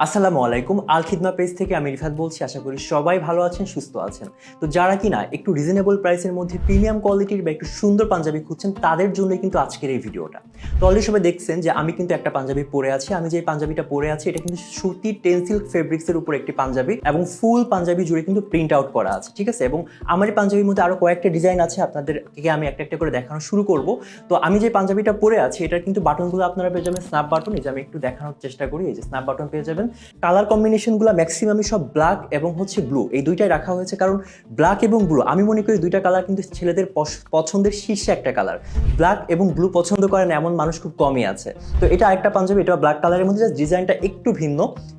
আসসালামু আলাইকুম। আল খিদমা পেজ থেকে আমি রিফাত বলছি। আশা করি সবাই ভালো আছেন, সুস্থ আছেন। তো যারা কিনা একটু রিজনেবল প্রাইসের মধ্যে প্রিমিয়াম কোয়ালিটির বা একটু সুন্দর পাঞ্জাবি খুঁজছেন তাদের জন্যই কিন্তু আজকের এই ভিডিওটা। তো অলরেডি সবাই দেখছেন যে আমি কিন্তু একটা পাঞ্জাবি পরে আছি। আমি যে পাঞ্জাবিটা পরে আছি এটা কিন্তু সুতি টেনসিল ফেব্রিক্সের উপর একটি পাঞ্জাবি এবং ফুল পাঞ্জাবি জুড়ে কিন্তু প্রিন্ট আউট করা আছে, ঠিক আছে। এবং আমার এই পাঞ্জাবির মধ্যে আরো কয়েকটা ডিজাইন আছে, আপনাদেরকে আমি একটা একটা করে দেখানো শুরু করব। তো আমি যে পাঞ্জাবিটা পরে আছি এটার কিন্তু বাটনগুলো আপনারা পেয়ে যাবেন স্ন্যাপ বাটন। এই যে আমি একটু দেখানোর চেষ্টা করি, এই যে স্ন্যাপ বাটন পেয়ে যাবেন। কালার কম্বিনেশনগুলো ম্যাক্সিমামই সব ব্ল্যাক এবং হচ্ছে ব্লু, এই দুইটাই রাখা হয়েছে কারণ ব্ল্যাক এবং ব্লু আমি মনে করি দুইটা কালার কিন্তু ছেলেদের পছন্দের শীর্ষে একটা কালার। ব্ল্যাক এবং ব্লু পছন্দ করেন এমন মানুষ খুব কমই আছে। তো এটা আরেকটা পাঞ্জাবি, এটা ব্ল্যাক কালারের মধ্যে ডিজাইনটা একটু ভিন্ন,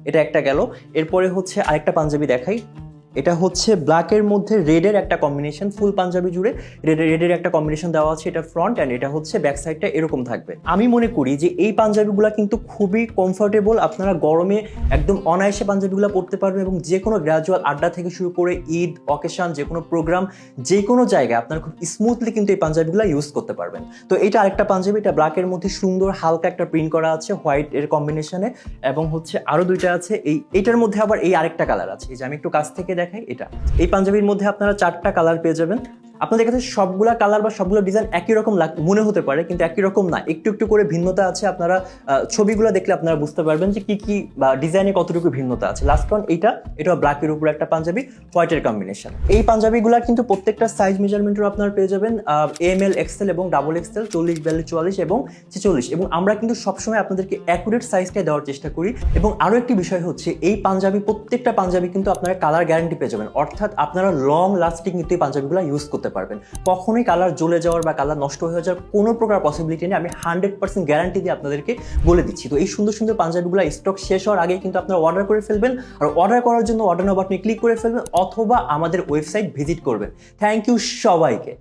এটা একটা গেল। এরপরে হচ্ছে আরেকটা পাঞ্জাবি দেখাই। এটা হচ্ছে ব্ল্যাকের মধ্যে রেডের একটা কম্বিনেশন, ফুল পাঞ্জাবি জুড়ে রেডের একটা কম্বিনেশন দেওয়া আছে। এটা ফ্রন্ট অ্যান্ড এটা হচ্ছে ব্যাক সাইডটা এরকম থাকবে। আমি মনে করি যে এই পাঞ্জাবিগুলো কিন্তু খুবই কমফোর্টেবল, আপনারা গরমে একদম অনায়াসে পাঞ্জাবিগুলো পরতে পারবেন এবং যে কোনো গ্র্যাজুয়াল আড্ডা থেকে শুরু করে ঈদ অকেশন, যে কোনো প্রোগ্রাম, যে কোনো জায়গায় আপনারা খুব স্মুথলি কিন্তু এই পাঞ্জাবিগুলো ইউজ করতে পারবেন। তো এটা আরেকটা পাঞ্জাবি, এটা ব্ল্যাকের মধ্যে সুন্দর হালকা একটা প্রিন্ট করা আছে হোয়াইট এর কম্বিনেশনে এবং হচ্ছে আরো দুইটা আছে। এইটার মধ্যে আবার এই আরেকটা কালার আছে, এই যে আমি একটু কাছ থেকে দেখাই। এটা এই পাঞ্জাবির মধ্যে আপনারা 4টা কালার পেয়ে যাবেন। আপনাদের কাছে সবগুলা কালার বা সবগুলো ডিজাইন একই রকম মনে হতে পারে, কিন্তু একই রকম না, একটু একটু করে ভিন্নতা আছে। আপনারা ছবিগুলো দেখলে আপনারা বুঝতে পারবেন যে কি কি বা ডিজাইনে কতটুকু ভিন্নতা আছে। লাস্ট ওয়ান এটা ব্ল্যাকের উপর একটা পাঞ্জাবি হোয়াইটের কম্বিনেশন। এই পাঞ্জাবিগুলো কিন্তু প্রত্যেকটা সাইজ মেজারমেন্টও আপনারা পেয়ে যাবেন এমএল এক্সেল এবং ডাবল এক্সেল, 40, 42, 44 এবং 46। এবং আমরা কিন্তু সবসময় আপনাদেরকে অ্যাকুরেট সাইজটাই দেওয়ার চেষ্টা করি। এবং আরও একটি বিষয় হচ্ছে এই পাঞ্জাবি, প্রত্যেকটা পাঞ্জাবি কিন্তু আপনারা কালার গ্যারান্টি পেয়ে যাবেন, অর্থাৎ আপনারা লং লাস্টিং কিন্তু এই পাঞ্জাবিগুলো ইউজ করতে পারবেন। কখনোই কালার জ্বলে যাওয়ার বা কালার নষ্ট হয়ে যাওয়ার কোনো প্রকার পসিবিলিটি নেই, আমি 100% গ্যারান্টি দিয়ে আপনাদেরকে বলে দিচ্ছি। তো এই সুন্দর সুন্দর পাঞ্জাবিগুলো স্টক শেষ হওয়ার আগে কিন্তু আপনারা অর্ডার করে ফেলবেন, আর অর্ডার করার জন্য অর্ডার নাও বাটনে ক্লিক করে ফেলবেন অথবা আমাদের ওয়েবসাইট ভিজিট করবেন। থ্যাংক ইউ সবাইকে।